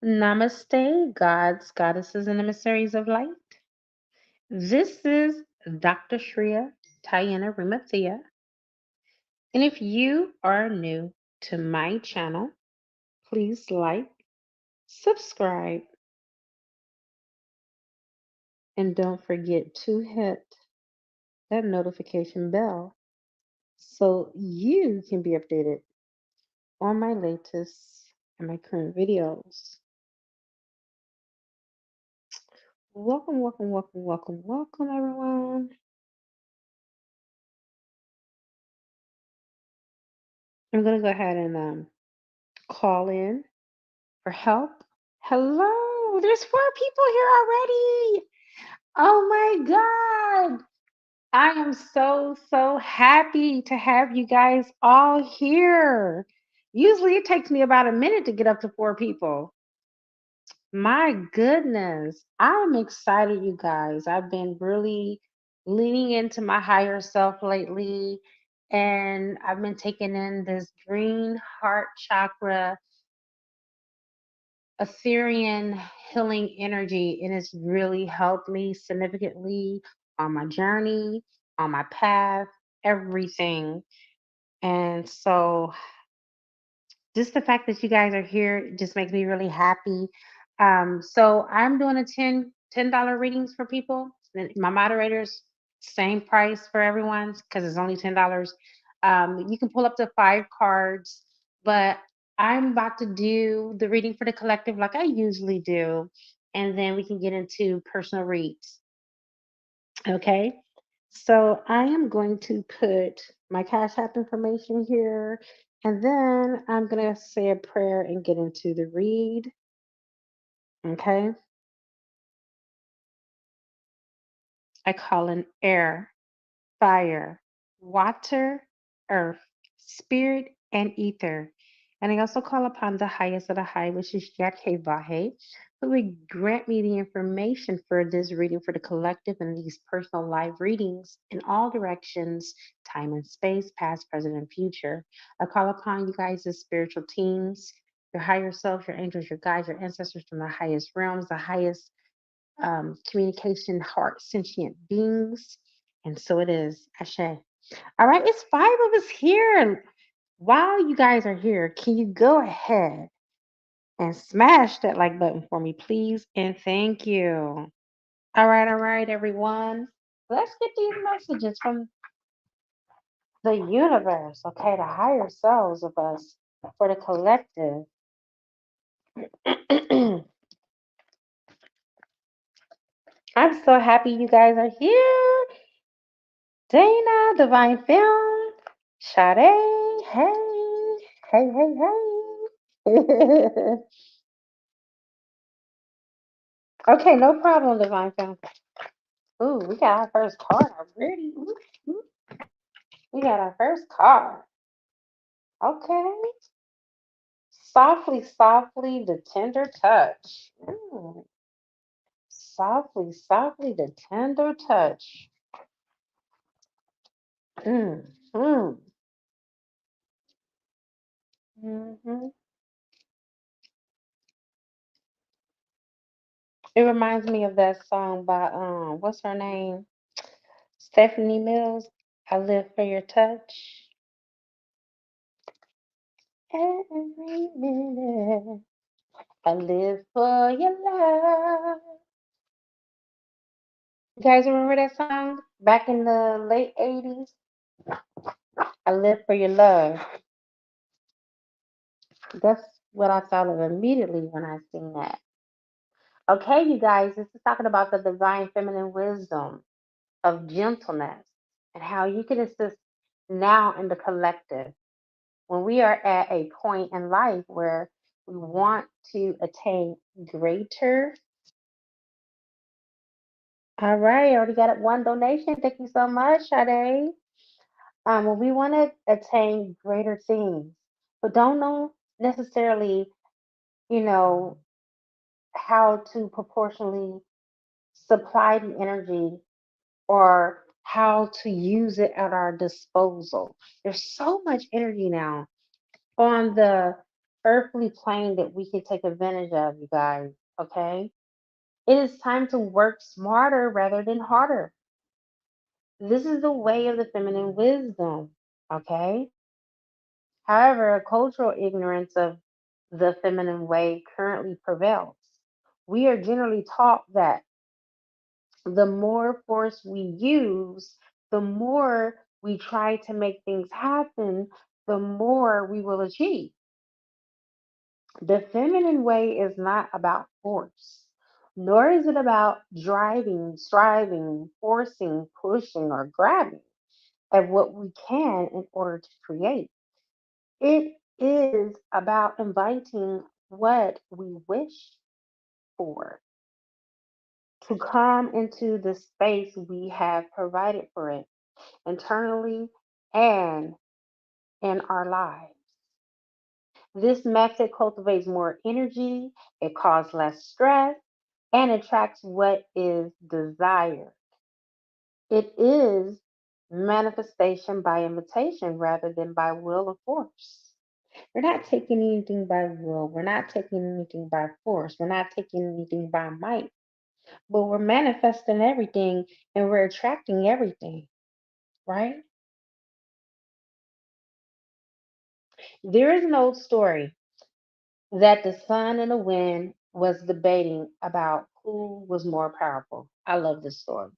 Namaste, gods, goddesses, and emissaries of light. This is Dr. Shreya Tayana Rimathia. And if you are new to my channel, please like, subscribe, and don't forget to hit that notification bell so you can be updated on my latest and my current videos. Welcome, welcome, welcome, welcome, welcome, everyone. I'm going to go ahead and call in for help. Hello, there's 4 people here already. Oh my God. I am so happy to have you guys all here. Usually it takes me about a minute to get up to 4 people. My goodness. I'm excited, you guys. I've been really leaning into my higher self lately, and I've been taking in this green heart chakra Ethereum healing energy, and it's really helped me significantly on my journey, on my path, everything. And so, just the fact that you guys are here just makes me really happy. So I'm doing a $10 readings for people. And my moderators, same price for everyone's because it's only $10. You can pull up to 5 cards, but I'm about to do the reading for the collective like I usually do, and then we can get into personal reads. Okay. So I am going to put my Cash App information here, and then I'm going to say a prayer and get into the read. Okay. I call in air, fire, water, earth, spirit, and ether. And I also call upon the highest of the high, which is Yatke Vahe, who would grant me the information for this reading for the collective and these personal live readings in all directions, time and space, past, present, and future. I call upon you guys as spiritual teams, your higher self, your angels, your guides, your ancestors from the highest realms, the highest communication, heart, sentient beings. And so it is. Ashe. All right, it's 5 of us here. While you guys are here, can you go ahead and smash that like button for me, please? And thank you. All right, everyone. Let's get these messages from the universe, okay, the higher selves of us for the collective. I'm so happy you guys are here. Dana, Divine Film, Sade, hey. Okay, no problem, Divine Film. Ooh, we got our first card already. Ooh. We got our first card. Okay. Softly, softly, the tender touch. Softly, softly, the tender touch. Mm. Mm. Mm-hmm. It reminds me of that song by what's her name? Stephanie Mills. I live for your touch. Every minute. I live for your love. You guys remember that song back in the late 80s? I live for your love. That's what I thought of immediately when I seen that. Okay, you guys, this is talking about the divine feminine wisdom of gentleness and how you can assist now in the collective when we are at a point in life where we want to attain greater. All right, I already got it. One donation. Thank you so much, Sade. When we want to attain greater things, but don't know necessarily, you know, how to proportionally supply the energy or how to use it at our disposal. There's so much energy now on the earthly plane that we can take advantage of, you guys. Okay? It is time to work smarter rather than harder. This is the way of the feminine wisdom. Okay? However, a cultural ignorance of the feminine way currently prevails. We are generally taught that the more force we use, the more we try to make things happen, the more we will achieve. The feminine way is not about force, nor is it about driving, striving, forcing, pushing, or grabbing at what we can in order to create. It is about inviting what we wish for to come into the space we have provided for it internally and in our lives. This method cultivates more energy, it causes less stress, and attracts what is desired. It is manifestation by invitation rather than by will or force. We're not taking anything by will, we're not taking anything by force, we're not taking anything by might, but we're manifesting everything and we're attracting everything, right? There is an old story that the sun and the wind was debating about who was more powerful. I love this story.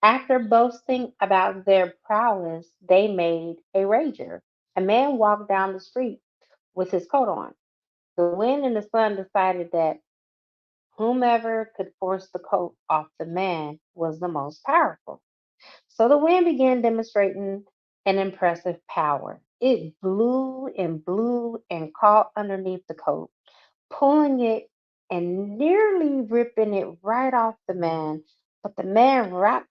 After boasting about their prowess, they made a wager. A man walked down the street with his coat on. The wind and the sun decided that whomever could force the coat off the man was the most powerful. So the wind began demonstrating an impressive power. It blew and caught underneath the coat, pulling it and nearly ripping it right off the man. But the man wrapped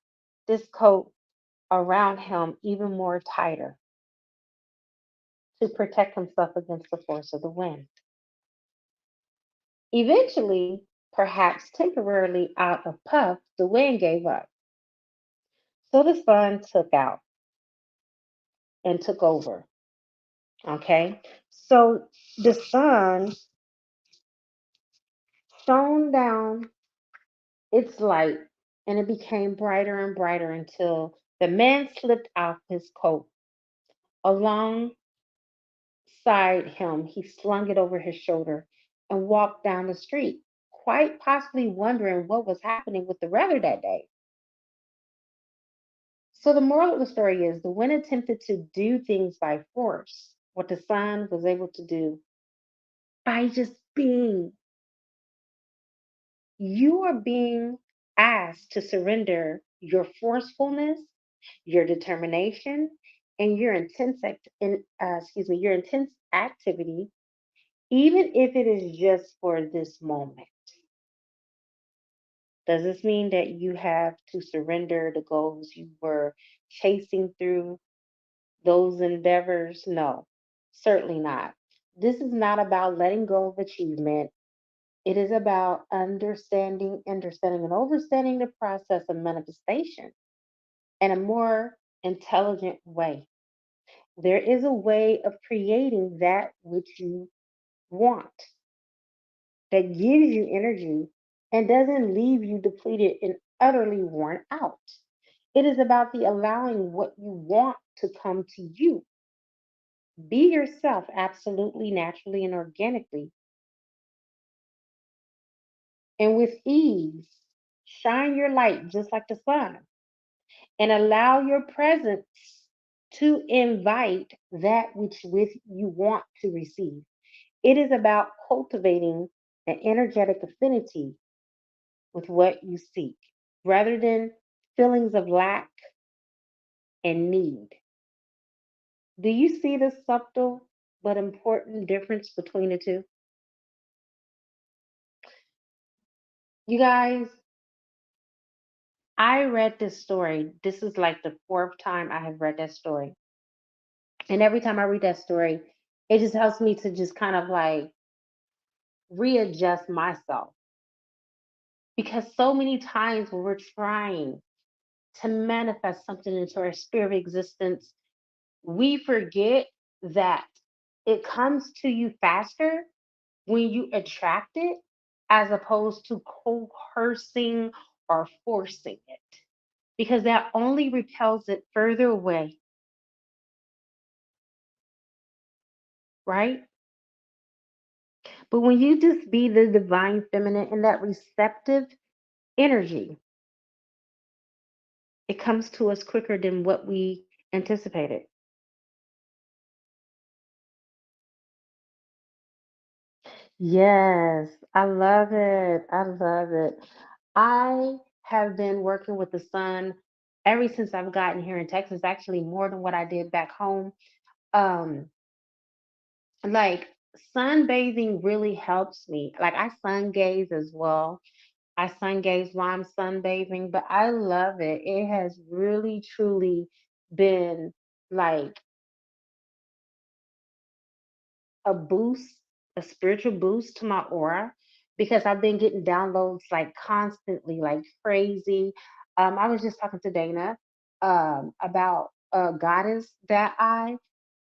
this coat around him even more tighter to protect himself against the force of the wind. Eventually, perhaps temporarily out of puff, the wind gave up. So the sun took out and took over. Okay. So the sun shone down its light and it became brighter and brighter until the man slipped off his coat. Alongside him, he slung it over his shoulder and walked down the street, quite possibly wondering what was happening with the weather that day. So, the moral of the story is the wind attempted to do things by force, what the sun was able to do by just being. You are being asked to surrender your forcefulness, your determination, and your your intense activity, even if it is just for this moment. Does this mean that you have to surrender the goals you were chasing through those endeavors? No, certainly not. This is not about letting go of achievement. It is about understanding, and overstanding the process of manifestation in a more intelligent way. There is a way of creating that which you want that gives you energy and doesn't leave you depleted and utterly worn out. It is about the allowing what you want to come to you. Be yourself absolutely, naturally, and organically, and with ease. Shine your light just like the sun and allow your presence to invite that which with you want to receive. It is about cultivating an energetic affinity with what you seek rather than feelings of lack and need. Do you see the subtle but important difference between the two? You guys, I read this story. This is like the fourth time I have read that story. And every time I read that story, it just helps me to just kind of like readjust myself. Because so many times when we're trying to manifest something into our spirit of existence, we forget that it comes to you faster when you attract it as opposed to coercing or forcing it, because that only repels it further away, right? But when you just be the divine feminine in that receptive energy, it comes to us quicker than what we anticipated. Yes, I love it. I love it. I have been working with the sun ever since I've gotten here in Texas, actually more than what I did back home. Um, like sunbathing really helps me. Like I sun gaze as well. I sun gaze while I'm sunbathing, but I love it. It has really truly been like a boost, a spiritual boost to my aura because I've been getting downloads like constantly, like crazy. I was just talking to Dana about a goddess that I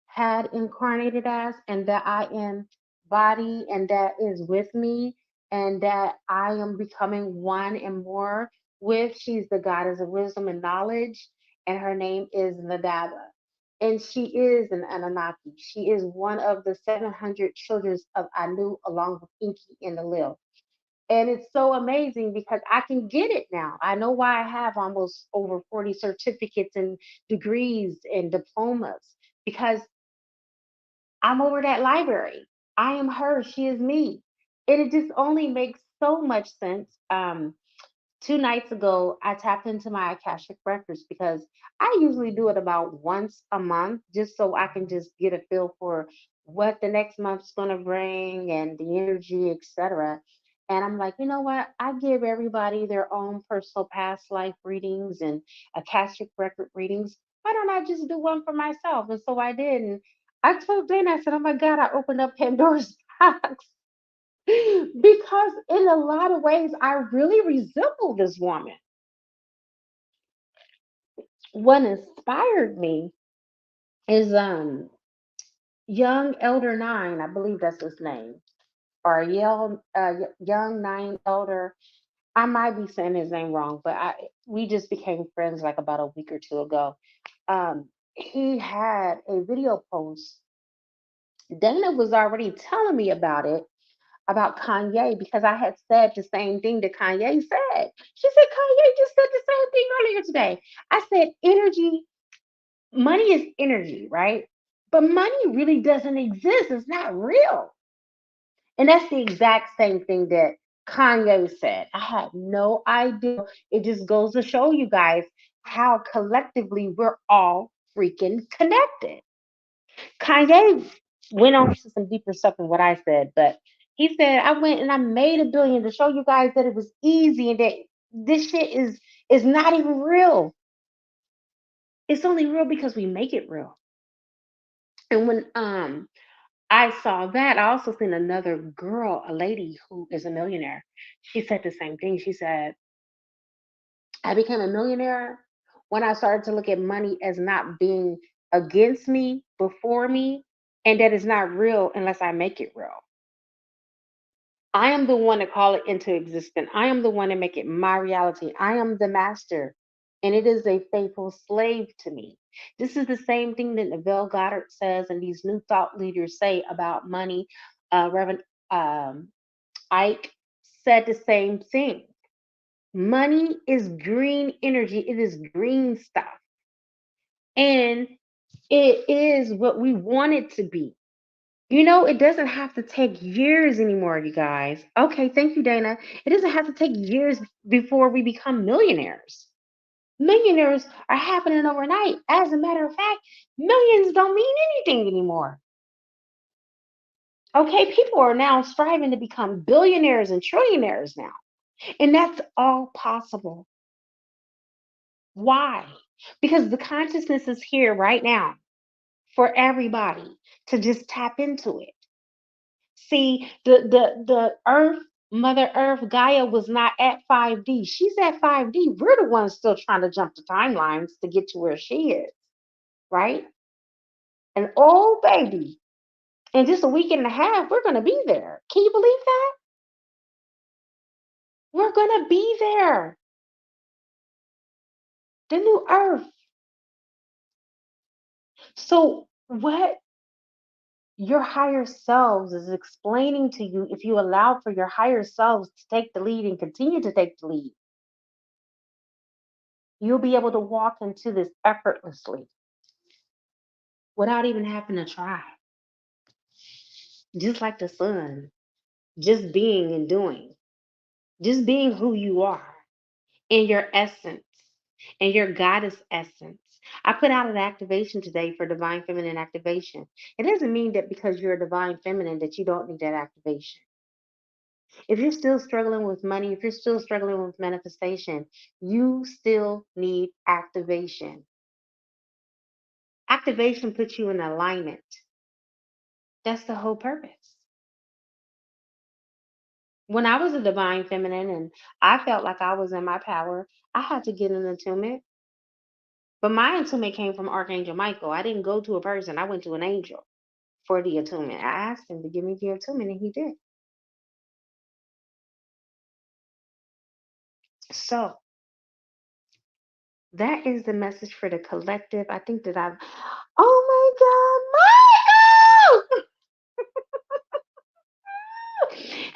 had incarnated as, and that I embody, and that is with me, and that I am becoming one and more with. She's the goddess of wisdom and knowledge, and her name is Nadaba. And she is an Anunnaki. She is one of the 700 children of Anu, along with Inky and the Lil. And it's so amazing because I can get it now. I know why I have almost over 40 certificates and degrees and diplomas, because I'm over that library. I am her. She is me. And it just only makes so much sense. 2 nights ago, I tapped into my Akashic records because I usually do it about once a month just so I can just get a feel for what the next month's going to bring and the energy, etc. And I'm like, you know what? I give everybody their own personal past life readings and Akashic record readings. Why don't I just do one for myself? And so I did. And I told Dana, I said, oh my God, I opened up Pandora's box. Because in a lot of ways I really resemble this woman. What inspired me is young elder nine, I believe that's his name, or young nine elder. I might be saying his name wrong, but I we just became friends like about a week or two ago. He had a video post. Dana was already telling me about Kanye, because I had said the same thing that Kanye said. She said, Kanye just said the same thing earlier today. I said, energy, money is energy, right? But money really doesn't exist. It's not real. And that's the exact same thing that Kanye said. I had no idea. It just goes to show you guys how collectively we're all freaking connected. Kanye went on to some deeper stuff than what I said, but he said I went and I made $1 billion to show you guys that it was easy and that this shit is not even real. It's only real because we make it real. And when I saw that, I also seen another girl, a lady who is a millionaire. She said the same thing. She said, I became a millionaire when I started to look at money as not being against me, before me, and that it's not real unless I make it real. I am the one to call it into existence. I am the one to make it my reality. I am the master, and it is a faithful slave to me. This is the same thing that Neville Goddard says, and these new thought leaders say about money. Reverend Ike said the same thing. Money is green energy, it is green stuff, and it is what we want it to be. It doesn't have to take years anymore, you guys. Okay, thank you, Dana. It doesn't have to take years before we become millionaires. Millionaires are happening overnight. As a matter of fact, millions don't mean anything anymore. Okay, people are now striving to become billionaires and trillionaires now. And that's all possible. Why? Because the consciousness is here right now for everybody to just tap into it. See, the Earth, Mother Earth, Gaia was not at 5D. She's at 5D. We're the ones still trying to jump the timelines to get to where she is, right? An old baby In just a week and a half, we're going to be there. Can you believe that? We're going to be there. The new earth. So, what your higher selves is explaining to you, if you allow for your higher selves to take the lead and continue to take the lead, you'll be able to walk into this effortlessly without even having to try. Just like the sun, just being and doing, just being who you are in your essence, in your goddess essence. I put out an activation today for divine feminine activation. It doesn't mean that because you're a divine feminine that you don't need that activation. If you're still struggling with money, if you're still struggling with manifestation, you still need activation. Activation puts you in alignment. That's the whole purpose. When I was a divine feminine and I felt like I was in my power, I had to get an attunement. But my attunement came from Archangel Michael. I didn't go to a person, I went to an angel for the attunement. I asked him to give me the attunement and he did. So that is the message for the collective. I think that oh my God, Michael!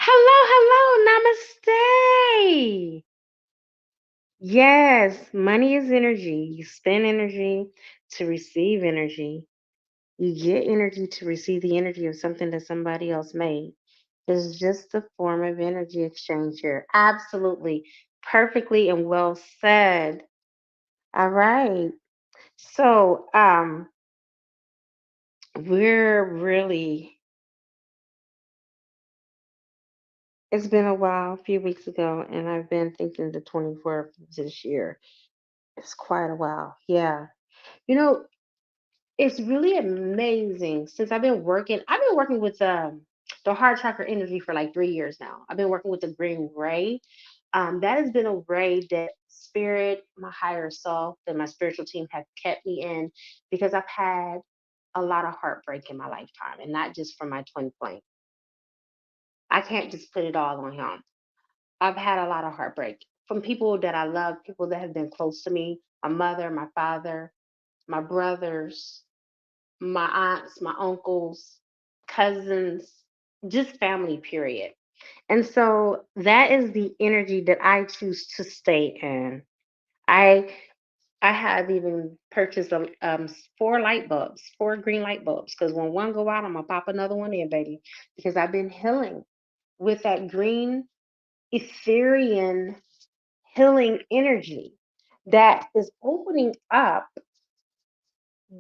Hello, hello, namaste. Yes, money is energy. You spend energy to receive energy. You get energy to receive the energy of something that somebody else made. It's just a form of energy exchange here. Absolutely. Perfectly and well said. All right. So, we're really, it's been a while, a few weeks ago, and I've been thinking the 24th of this year. It's quite a while. Yeah. You know, it's really amazing since I've been working with the heart chakra energy for like 3 years now. I've been working with the green ray. That has been a ray that spirit, my higher self, and my spiritual team have kept me in because I've had a lot of heartbreak in my lifetime, and not just from my twin flame. I can't just put it all on him. I've had a lot of heartbreak from people that I love, people that have been close to me, my mother, my father, my brothers, my aunts, my uncles, cousins, just family, period. And so that is the energy that I choose to stay in. I I have even purchased four light bulbs, four green light bulbs, because when one go out, I'm gonna pop another one in, baby, because I've been healing with that green Etherean healing energy that is opening up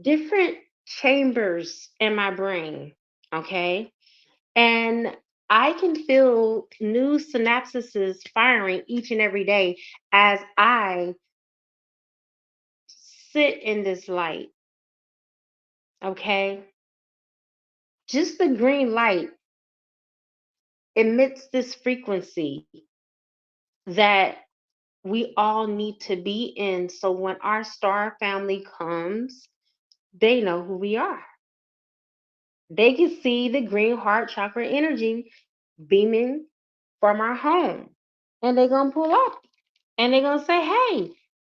different chambers in my brain. Okay. And I can feel new synapses firing each and every day as I sit in this light. Okay. Just the green light emits this frequency that we all need to be in. So when our star family comes, they know who we are. They can see the green heart chakra energy beaming from our home. And they're going to pull up and they're going to say, hey,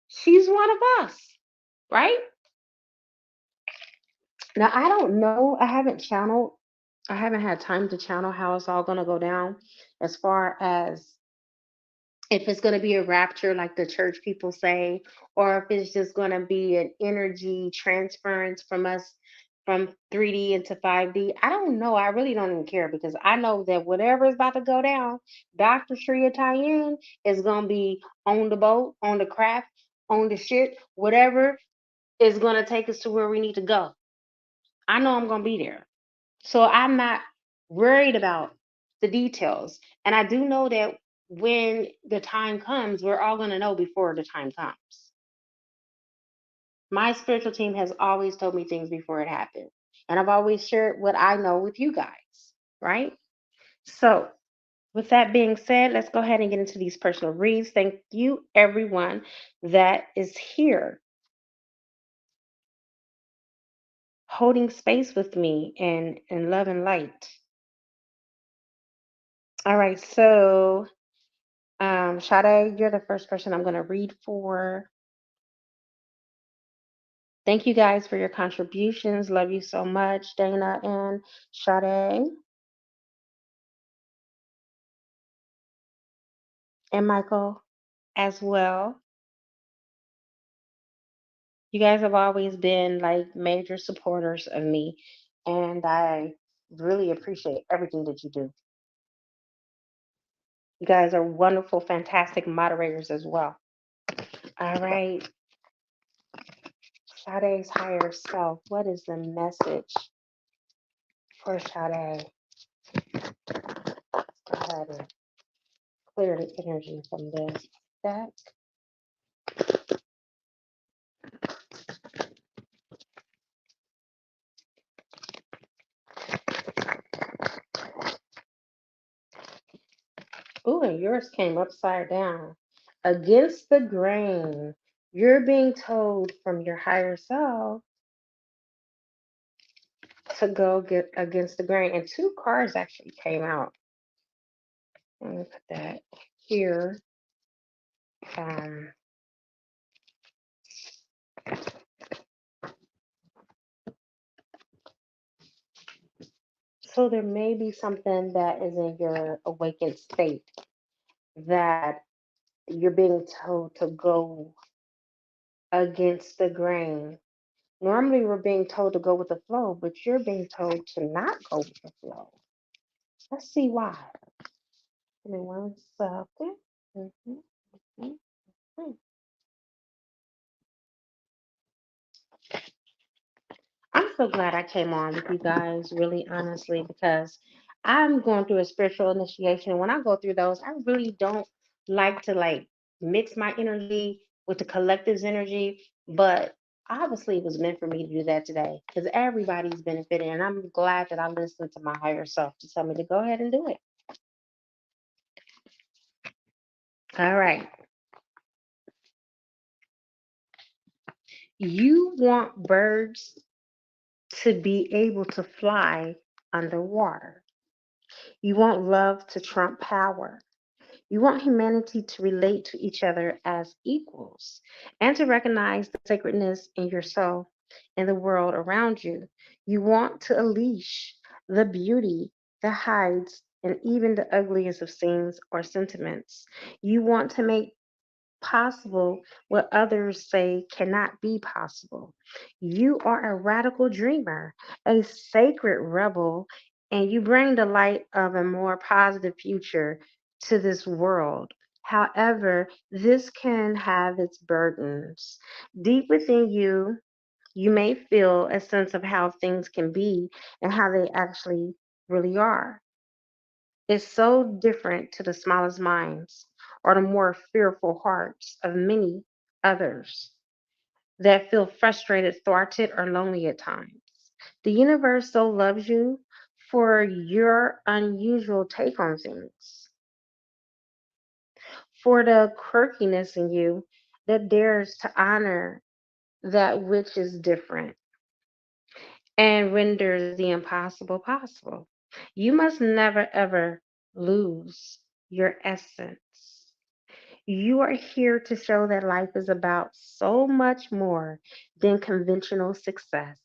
she's one of us, right? Now, I don't know. I haven't had time to channel how it's all going to go down as far as if it's going to be a rapture, like the church people say, or if it's just going to be an energy transference from us from 3D into 5D. I don't know. I really don't even care because I know that whatever is about to go down, Dr. Shria Tyen is going to be on the boat, on the craft, on the ship, whatever is going to take us to where we need to go. I know I'm going to be there. So I'm not worried about the details. And I do know that when the time comes, we're all going to know before the time comes. My spiritual team has always told me things before it happened. And I've always shared what I know with you guys, right? So, with that being said, let's go ahead and get into these personal reads. Thank you, everyone that is here. holding space with me in love and light. All right, so Sade, you're the first person I'm gonna read for. Thank you guys for your contributions. Love you so much, Dana and Sade and Michael as well. You guys have always been like major supporters of me, and I really appreciate everything that you do. You guys are wonderful, fantastic moderators as well. All right, Sade's higher self. What is the message for Sade? Go ahead and clear the energy from this deck. Ooh, and yours came upside down. Against the grain. You're being told from your higher self to go get against the grain. And two cards actually came out. Let me put that here. Um, so there may be something that is in your awakened state that you're being told to go against the grain. Normally, we're being told to go with the flow, but you're being told to not go with the flow. Let's see why. Give me one second. Mhm, mhm, mhm. I'm so glad I came on with you guys, really honestly, because I'm going through a spiritual initiation. And when I go through those, I really don't like to like mix my energy with the collective's energy. But obviously, it was meant for me to do that today because everybody's benefiting. And I'm glad that I listened to my higher self to tell me to go ahead and do it. All right. You want birds to be able to fly underwater. You want love to trump power. You want humanity to relate to each other as equals and to recognize the sacredness in yourself and the world around you. You want to unleash the beauty that hides in even the ugliest of scenes or sentiments. You want to make possible what others say cannot be possible. You are a radical dreamer, a sacred rebel, and you bring the light of a more positive future to this world. However, this can have its burdens. Deep within you, you may feel a sense of how things can be and how they actually really are. Is so different to the smallest minds or the more fearful hearts of many others that feel frustrated, thwarted, or lonely at times. The universe so loves you for your unusual take on things, for the quirkiness in you that dares to honor that which is different and renders the impossible possible. You must never ever lose your essence. You are here to show that life is about so much more than conventional success.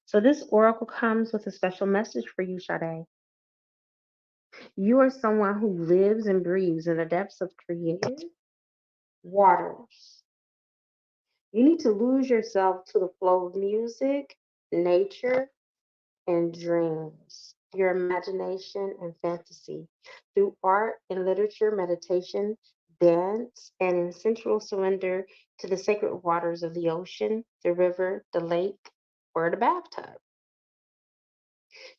So, this oracle comes with a special message for you, Sade. You are someone who lives and breathes in the depths of creative waters. You need to lose yourself to the flow of music, nature, and dreams, your imagination and fantasy. Through art and literature, meditation, dance, and in sensual surrender to the sacred waters of the ocean, the river, the lake, or the bathtub.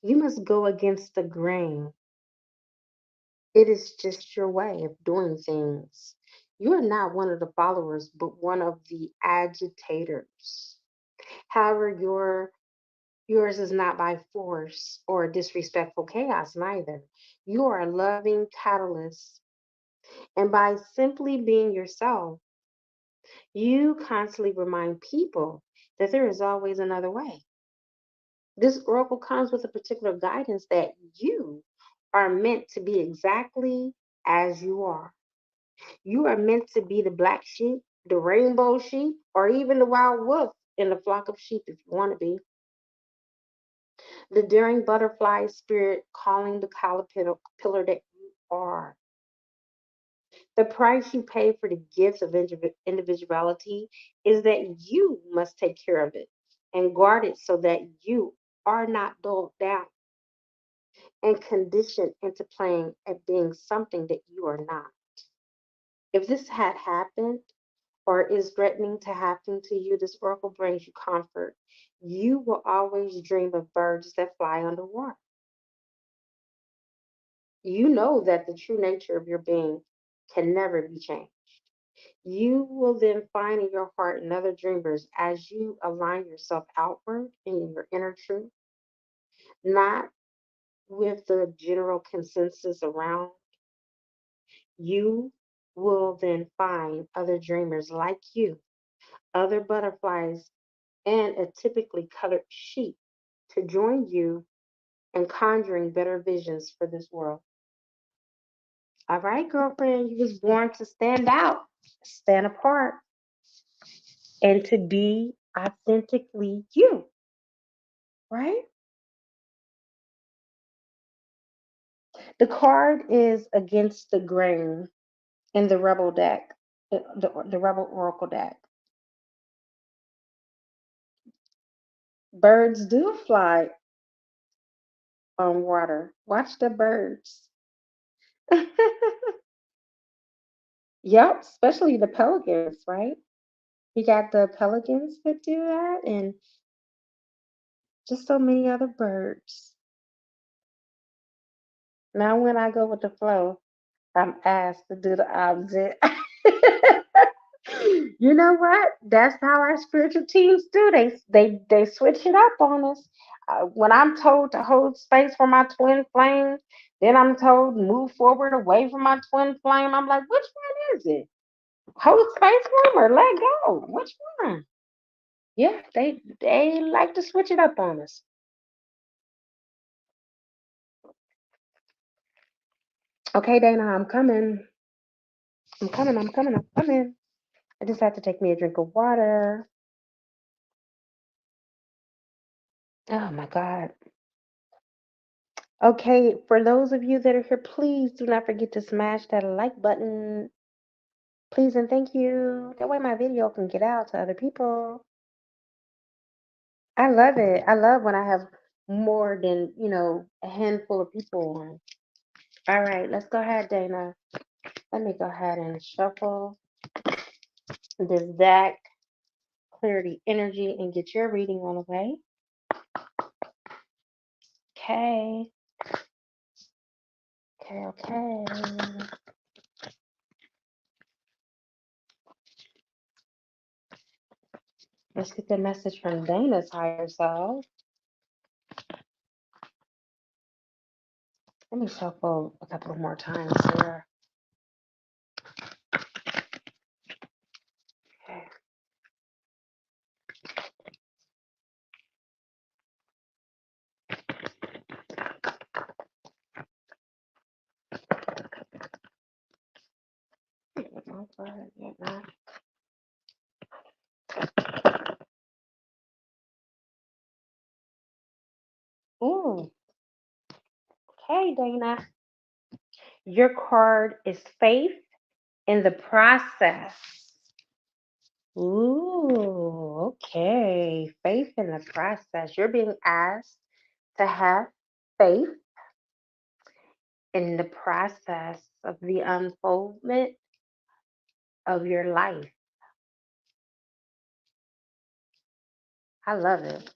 You must go against the grain. It is just your way of doing things. You are not one of the followers, but one of the agitators. However, yours is not by force or disrespectful chaos, neither. You are a loving catalyst. And by simply being yourself, you constantly remind people that there is always another way. This oracle comes with a particular guidance that you are meant to be exactly as you are. You are meant to be the black sheep, the rainbow sheep, or even the wild wolf in the flock of sheep if you want to be. The daring butterfly spirit calling the caterpillar that you are. The price you pay for the gifts of individuality is that you must take care of it and guard it so that you are not dulled down and conditioned into playing at being something that you are not. If this had happened or is threatening to happen to you, this oracle brings you comfort. You will always dream of birds that fly underwater. You know that the true nature of your being can never be changed. You will then find in your heart another dreamers as you align yourself outward in your inner truth, not with the general consensus around. You will then find other dreamers like you, other butterflies, and a typically colored sheep to join you in conjuring better visions for this world. All right, girlfriend, you was born to stand out, stand apart, and to be authentically you, right? The card is against the grain in the Rebel deck, the Rebel Oracle deck. Birds do fly on water. Watch the birds. Yep, especially the pelicans, right? You got the pelicans that do that, and just so many other birds. Now, when I go with the flow, I'm asked to do the opposite. You know what? That's how our spiritual teams do. They switch it up on us. When I'm told to hold space for my twin flame, then I'm told move forward away from my twin flame. I'm like, which one is it? Hold space for 'em or let go? Which one? Yeah, they like to switch it up on us. Okay, Dana, I'm coming. I'm coming. I'm coming. I'm coming. I just have to take me a drink of water. Oh my God. Okay, for those of you that are here, please do not forget to smash that like button. Please and thank you. That way my video can get out to other people. I love it. I love when I have more than, a handful of people on. All right, let's go ahead, Dana. Let me go ahead and shuffle this deck, clear the energy, and get your reading on the way. Okay. Okay, okay. Let's get the message from Dana's higher self. Let me shuffle a couple of more times here. Okay. Ooh, okay, Dana. Your card is faith in the process. Ooh, okay. Faith in the process. You're being asked to have faith in the process of the unfoldment of your life. I love it.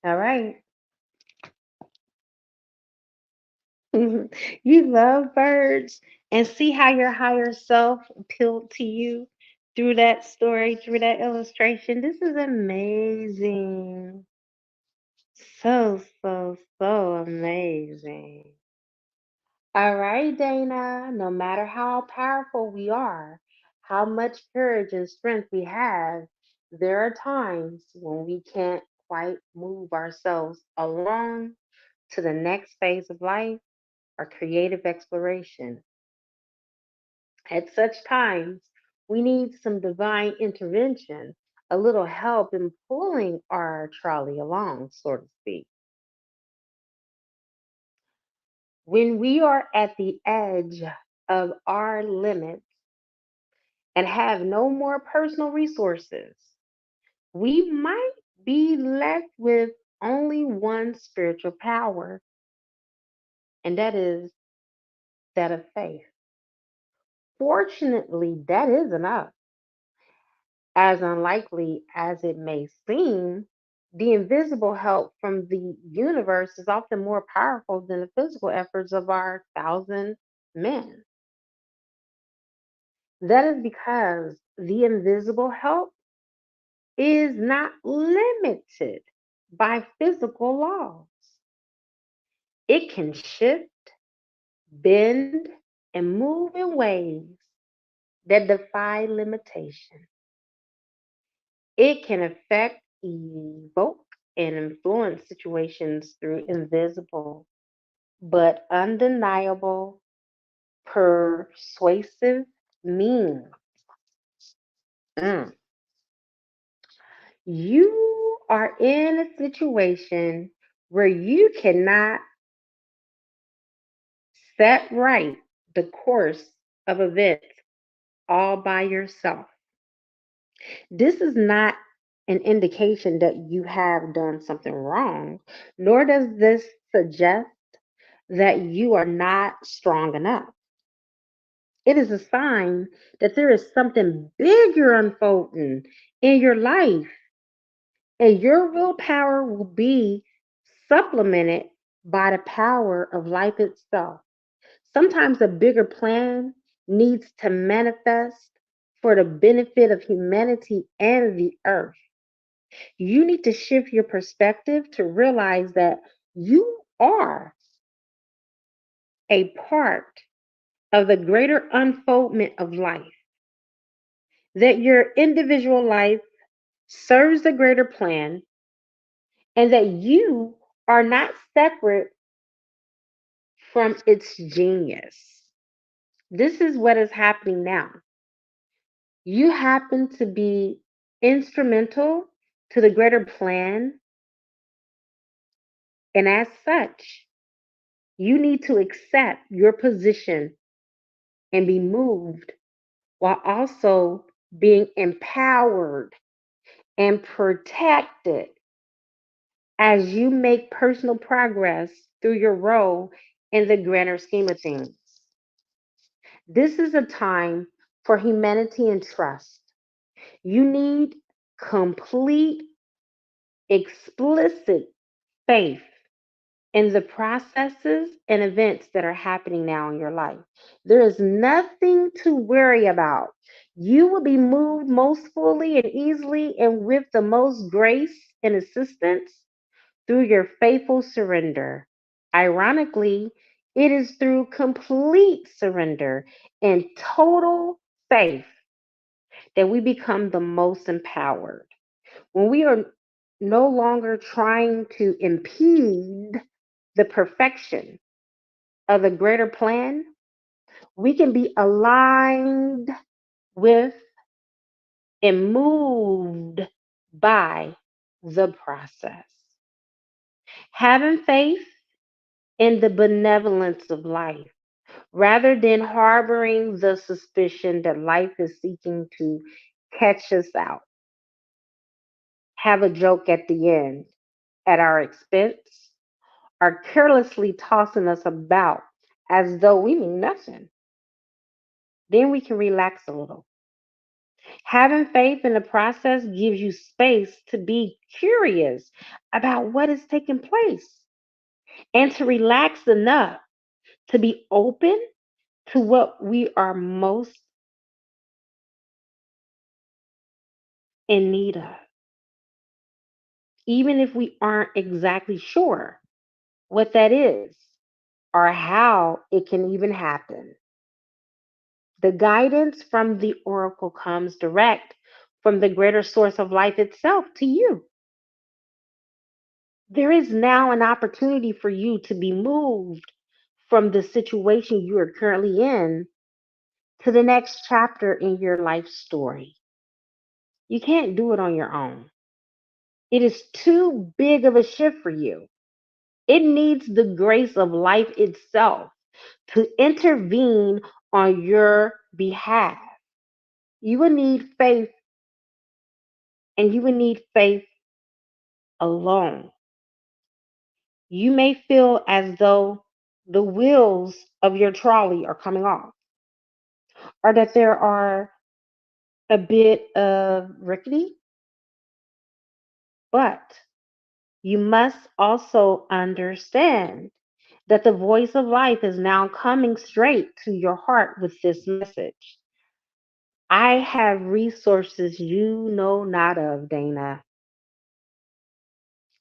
All right. You love birds and see how your higher self appealed to you through that story, through that illustration. This is amazing. So, so, so amazing. All right, Dana. No matter how powerful we are, how much courage and strength we have, there are times when we can't quite move ourselves along to the next phase of life or creative exploration. At such times, we need some divine intervention, a little help in pulling our trolley along, so to speak. When we are at the edge of our limits and have no more personal resources, we might be left with only one spiritual power, and that is that of faith. Fortunately, that is enough. As unlikely as it may seem, the invisible help from the universe is often more powerful than the physical efforts of our thousand men. That is because the invisible help is not limited by physical laws. It can shift, bend, and move in ways that defy limitation. It can affect, evoke, and influence situations through invisible but undeniable, persuasive means. Mm. You are in a situation where you cannot set right the course of events all by yourself. This is not an indication that you have done something wrong, nor does this suggest that you are not strong enough. It is a sign that there is something bigger unfolding in your life, and your willpower will be supplemented by the power of life itself. Sometimes a bigger plan needs to manifest for the benefit of humanity and the earth. You need to shift your perspective to realize that you are a part of the greater unfoldment of life, that your individual life serves the greater plan, and that you are not separate from its genius. This is what is happening now. You happen to be instrumental to the greater plan, and as such, you need to accept your position and be moved while also being empowered and protected as you make personal progress through your role in the grander scheme of things. This is a time for humanity and trust. You need complete, explicit faith in the processes and events that are happening now in your life. There is nothing to worry about. You will be moved most fully and easily and with the most grace and assistance through your faithful surrender. Ironically, it is through complete surrender and total faith that we become the most empowered. When we are no longer trying to impede the perfection of the greater plan, we can be aligned with and moved by the process. Having faith in the benevolence of life rather than harboring the suspicion that life is seeking to catch us out, have a joke at the end at our expense, or carelessly tossing us about as though we mean nothing. Then we can relax a little. Having faith in the process gives you space to be curious about what is taking place and to relax enough to be open to what we are most in need of, even if we aren't exactly sure what that is or how it can even happen. The guidance from the oracle comes direct from the greater source of life itself to you. There is now an opportunity for you to be moved from the situation you are currently in to the next chapter in your life story. You can't do it on your own. It is too big of a shift for you. It needs the grace of life itself to intervene on your behalf. You will need faith, and you will need faith alone. You may feel as though the wheels of your trolley are coming off, or that there are a bit of rickety, but you must also understand that the voice of life is now coming straight to your heart with this message. I have resources you know not of, Dana.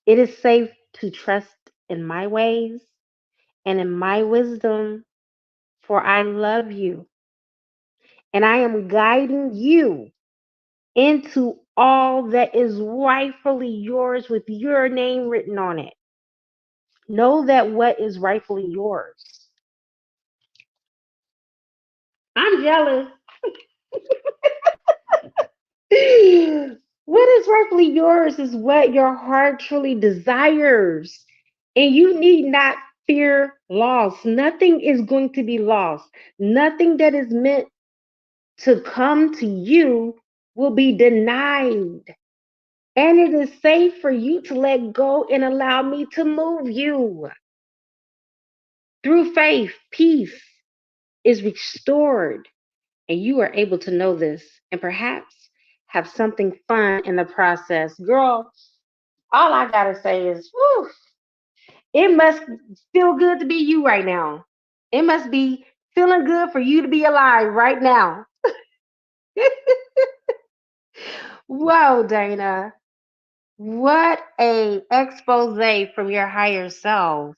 It is safe to trust in my ways and in my wisdom, for I love you and I am guiding you into all that is rightfully yours with your name written on it. Know that what is rightfully yours. I'm jealous. What is rightfully yours is what your heart truly desires. And you need not fear loss. Nothing is going to be lost. Nothing that is meant to come to you will be denied. And it is safe for you to let go and allow me to move you. Through faith, peace is restored. And you are able to know this and perhaps have something fun in the process. Girl, all I gotta say is, whew, it must feel good to be you right now. It must be feeling good for you to be alive right now. Whoa, Dana. What a expose from your higher self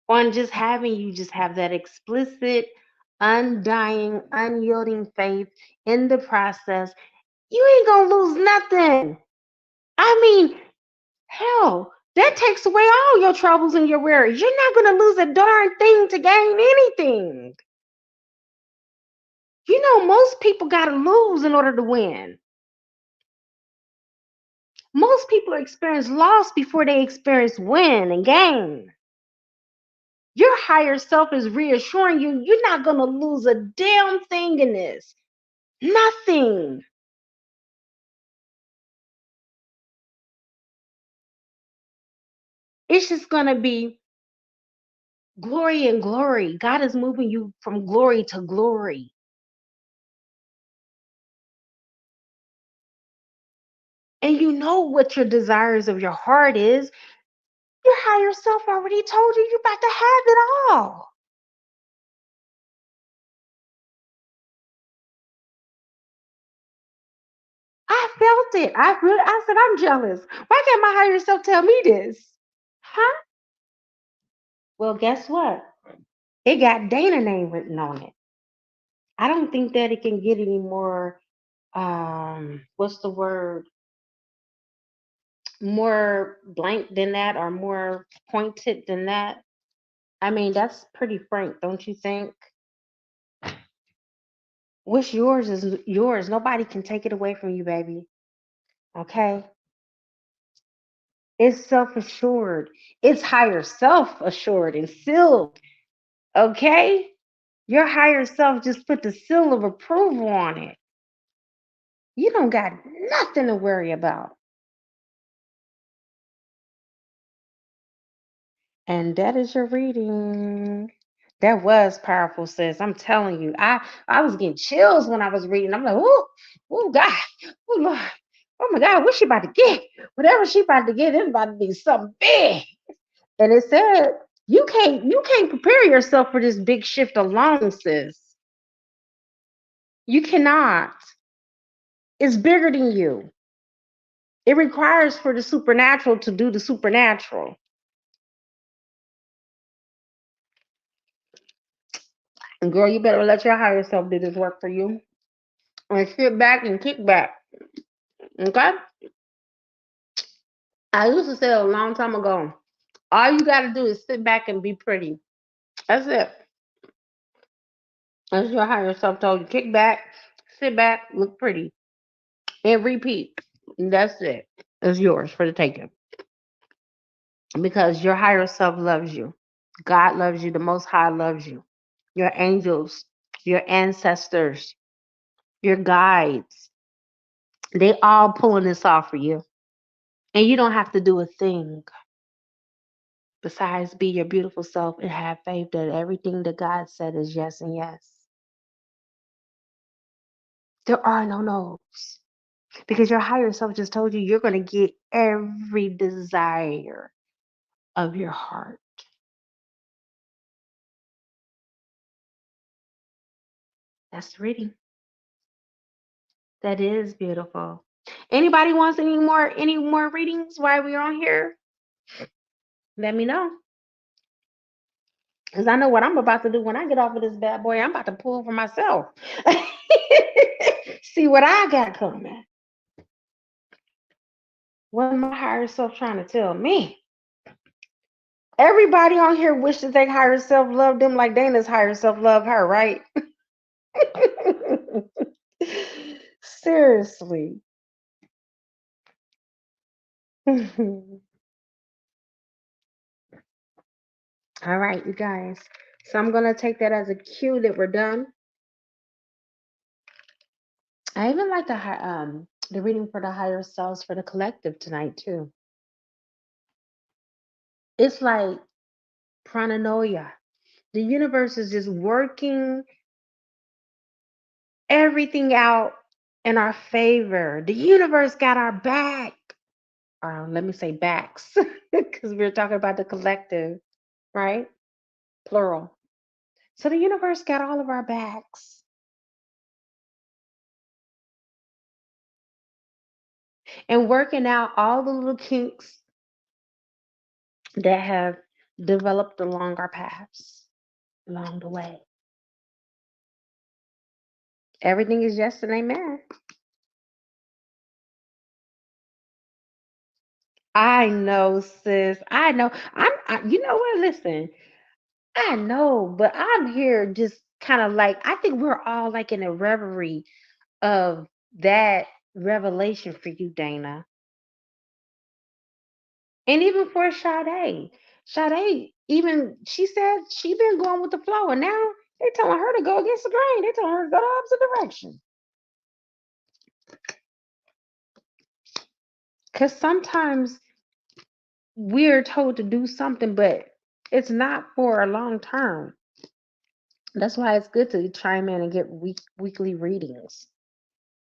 on just having you just have that explicit, undying, unyielding faith in the process. You ain't gonna lose nothing. I mean, hell, that takes away all your troubles and your worries. You're not gonna lose a darn thing to gain anything. You know, most people gotta lose in order to win. Most people experience loss before they experience win and gain. Your higher self is reassuring you you're not going to lose a damn thing in this. Nothing. It's just going to be glory and glory. God is moving you from glory to glory. And you know what your desires of your heart is. Your higher self already told you you're about to have it all. I felt it. I said, I'm jealous. Why can't my higher self tell me this? Huh? Well, guess what? It got Dana name written on it. I don't think that it can get any more what's the word, more blank than that or more pointed than that. I mean, that's pretty frank, don't you think? What's yours is yours. Nobody can take it away from you, baby. Okay? It's self-assured. It's higher self-assured and sealed. Okay? Your higher self just put the seal of approval on it. You don't got nothing to worry about. And that is your reading. That was powerful, sis. I'm telling you. I was getting chills when I was reading. I'm like, oh God, oh Lord, oh my God, what's she about to get? Whatever she about to get, it's about to be something big. And it said, you can't prepare yourself for this big shift alone, sis. You cannot. It's bigger than you. It requires for the supernatural to do the supernatural. And girl, you better let your higher self do this work for you. And sit back and kick back. Okay? I used to say a long time ago, all you gotta do is sit back and be pretty. That's it. That's your higher self told you. Kick back, sit back, look pretty. And repeat. And that's it. It's yours for the taking. Because your higher self loves you. God loves you. The Most High loves you. Your angels, your ancestors, your guides, they all pulling this off for you. And you don't have to do a thing besides be your beautiful self and have faith that everything that God said is yes and yes. There are no no's because your higher self just told you you're going to get every desire of your heart. That's the reading. That is beautiful. Anybody wants any more readings while we're on here? Let me know. Because I know what I'm about to do when I get off of this bad boy. I'm about to pull for myself. See what I got coming. What my higher self trying to tell me? Everybody on here wishes their higher self loved them like Dana's higher self loved her, right? Seriously. All right, you guys. So I'm gonna take that as a cue that we're done. I even like the reading for the higher selves for the collective tonight too. It's like prananoia. The universe is just working everything out in our favor. The universe got our back. Let me say backs, because we're talking about the collective, right? Plural. So the universe got all of our backs. And working out all the little kinks that have developed along our paths, along the way. Everything is yes and amen. I know, sis. I know. You know what? Listen, I know, but I'm here just kind of like, I think we're all like in a reverie of that revelation for you, Dana. And even for Sade. Sade, even she said she been going with the flow, and now they telling her to go against the grain. They telling her to go the opposite direction. Because sometimes we're told to do something, but it's not for a long term. That's why it's good to chime in and get weekly readings.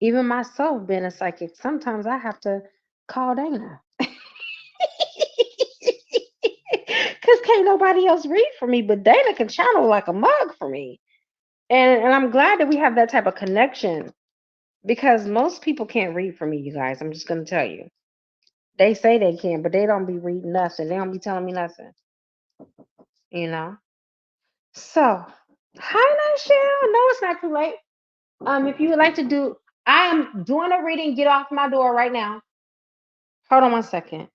Even myself, being a psychic, sometimes I have to call Dana. Because can't nobody else read for me, but Dana can channel like a mug for me. And I'm glad that we have that type of connection because most people can't read for me, you guys. I'm just going to tell you. They say they can, but they don't be reading nothing. They don't be telling me nothing, you know? So, hi, Nichelle. No, it's not too late. If you would like to do, I am doing a reading. Get off my door right now. Hold on one second.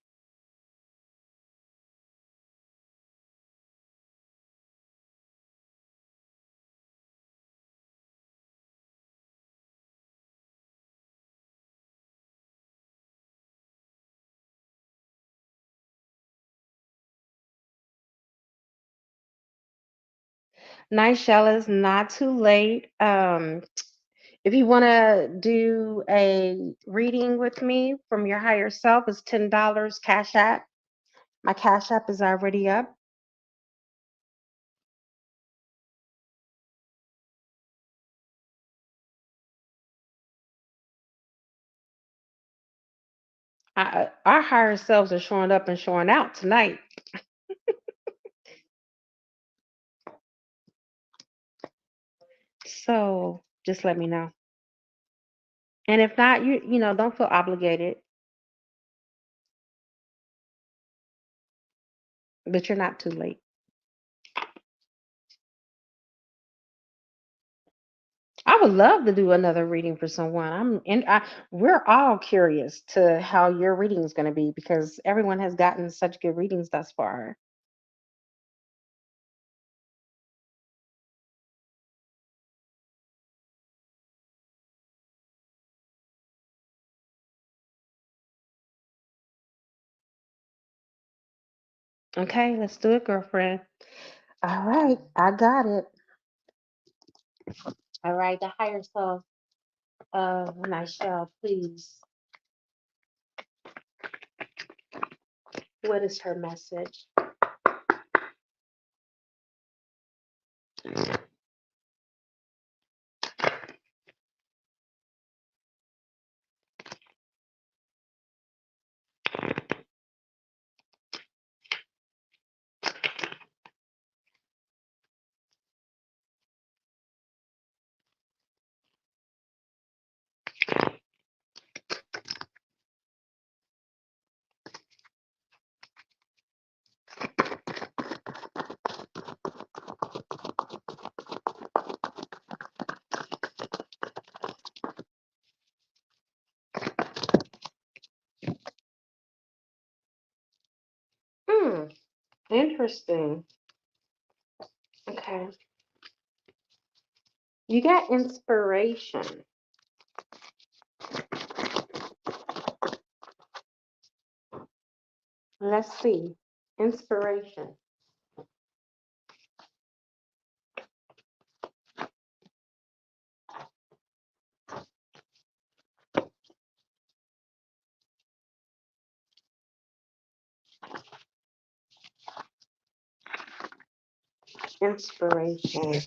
Nichelle, is not too late. If you want to do a reading with me from your higher self, it's $10 Cash App. My Cash App is already up. Our higher selves are showing up and showing out tonight. So just let me know. And if not, don't feel obligated, but you're not too late. I would love to do another reading for someone. We're all curious to how your reading is going to be because everyone has gotten such good readings thus far. Okay, let's do it, girlfriend. All right, I got it. All right, the higher self Nichelle, please. What is her message? Hmm, interesting. Okay. You got inspiration. Let's see. Inspiration. Inspiration.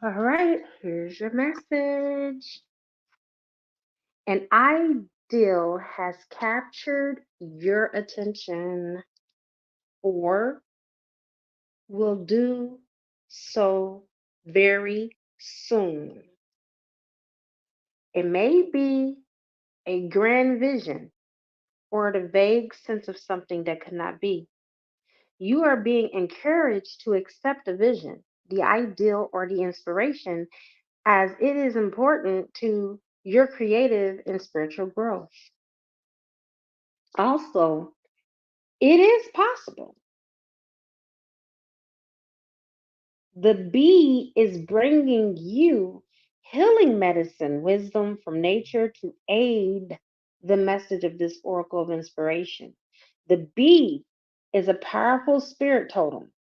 All right, here's your message. An ideal has captured your attention or will do so very soon. It may be a grand vision or the vague sense of something that could not be. You are being encouraged to accept the vision, the ideal, or the inspiration as it is important to your creative and spiritual growth. Also, it is possible. The bee is bringing you healing medicine, wisdom from nature to aid the message of this oracle of inspiration. The bee is a powerful spirit totem.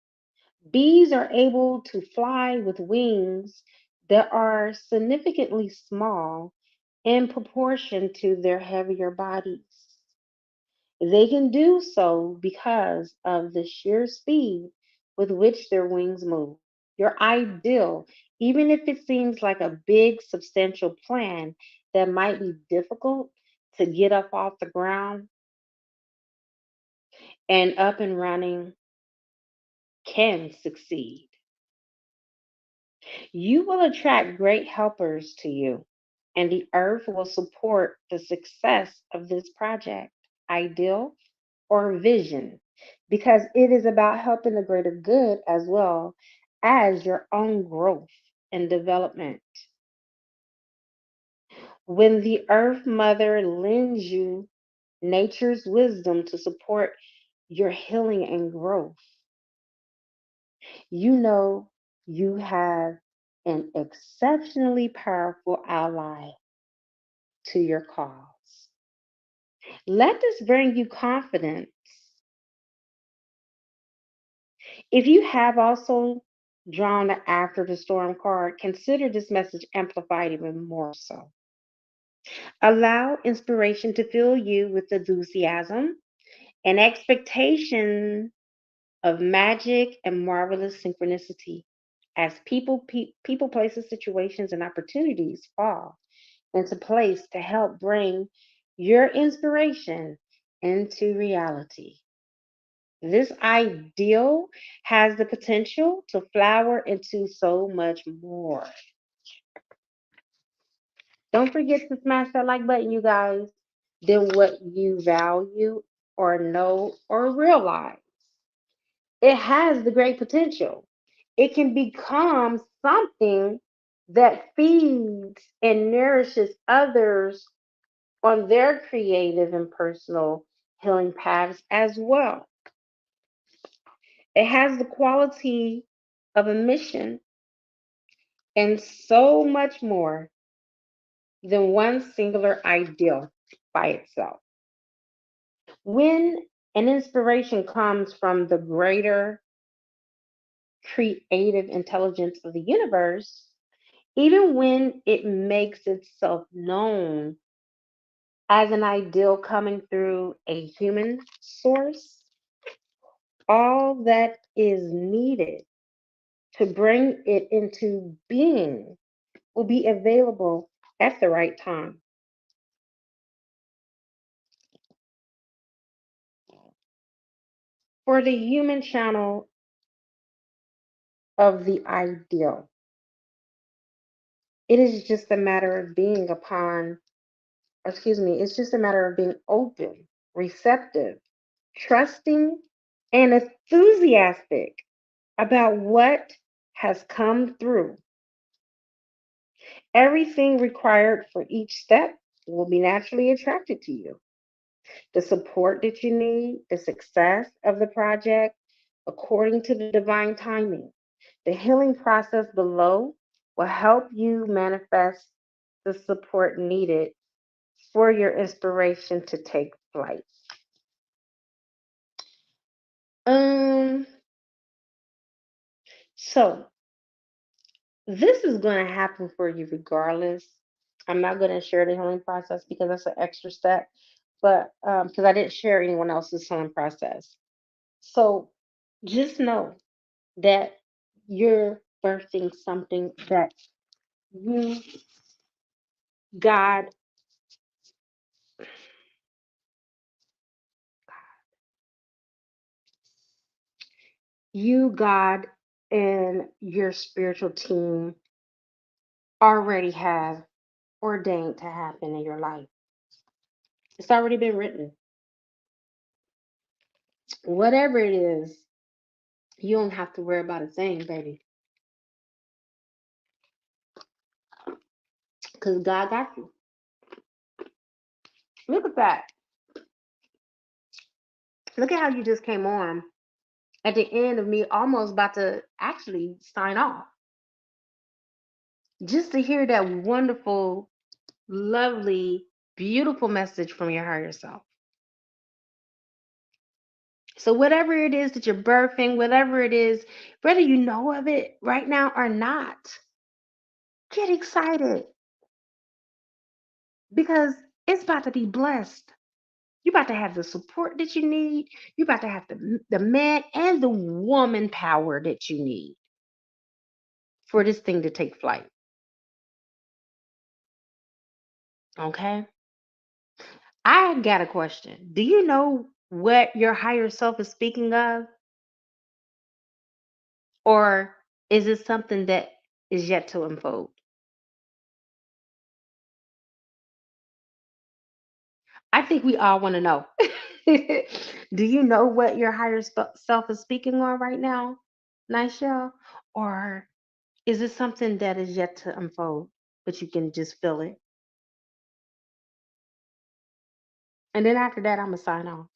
Bees are able to fly with wings that are significantly small in proportion to their heavier bodies. They can do so because of the sheer speed with which their wings move. Your ideal, even if it seems like a big, substantial plan that might be difficult to get up off the ground and up and running, can succeed. You will attract great helpers to you, and the earth will support the success of this project, ideal or vision, because it is about helping the greater good as well as your own growth and development. When the earth mother lends you nature's wisdom to support your healing and growth, you know you have an exceptionally powerful ally to your cause. Let this bring you confidence. If you have also drawn the after the storm card, consider this message amplified even more so. Allow inspiration to fill you with enthusiasm and expectation of magic and marvelous synchronicity as people, places, situations, and opportunities fall into place to help bring your inspiration into reality. This ideal has the potential to flower into so much more. Don't forget to smash that like button, you guys. Then what you value or know or realize. It has the great potential. It can become something that feeds and nourishes others on their creative and personal healing paths as well. It has the quality of a mission and so much more than one singular ideal by itself. When an inspiration comes from the greater creative intelligence of the universe, even when it makes itself known as an ideal coming through a human source, all that is needed to bring it into being will be available at the right time. For the human channel of the ideal, it is just a matter of being it's just a matter of being open, receptive, trusting, and enthusiastic about what has come through. Everything required for each step will be naturally attracted to you. The support that you need, the success of the project, according to the divine timing. The healing process below will help you manifest the support needed for your inspiration to take flight. Um, so this is going to happen for you regardless. I'm not going to share the healing process because that's an extra step, but because I didn't share anyone else's healing process. So just know that you're birthing something that you, God, God, and your spiritual team already have ordained to happen in your life. It's already been written. Whatever it is, you don't have to worry about a thing, baby, because God got you. Look at that. Look at how you just came on at the end of me almost about to actually sign off. Just to hear that wonderful, lovely, beautiful message from your higher self. So, whatever it is that you're birthing, whatever it is, whether you know of it right now or not, get excited because it's about to be blessed. You're about to have the support that you need. You're about to have the man and the woman power that you need for this thing to take flight. Okay? I got a question. Do you know what your higher self is speaking of? Or is it something that is yet to unfold? I think we all want to know. Do you know what your higher self is speaking on right now, Nigel? Or is it something that is yet to unfold, but you can just feel it? And then after that, I'm going to sign off.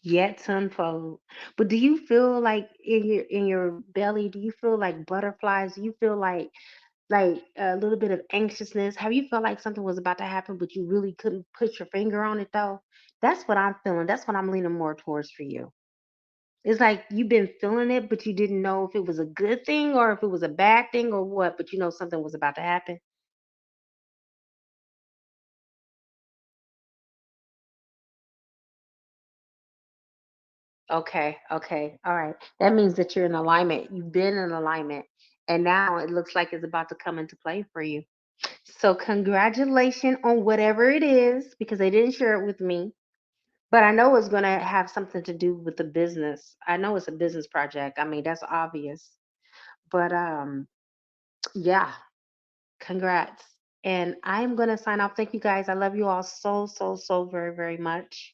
Yet to unfold. But do you feel like in your belly, do you feel like butterflies? Do you feel like a little bit of anxiousness? Have you felt like something was about to happen, but you really couldn't put your finger on it though? That's what I'm feeling. That's what I'm leaning more towards for you. It's like you've been feeling it, but you didn't know if it was a good thing or if it was a bad thing or what, but you know something was about to happen. Okay, okay, all right. That means that you're in alignment. You've been in alignment, and now it looks like it's about to come into play for you. So, congratulations on whatever it is, because they didn't share it with me. But I know it's going to have something to do with the business. I know it's a business project. I mean, that's obvious. But yeah, congrats. And I'm going to sign off. Thank you guys. I love you all so, so, so very, very much.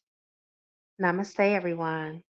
Namaste, everyone.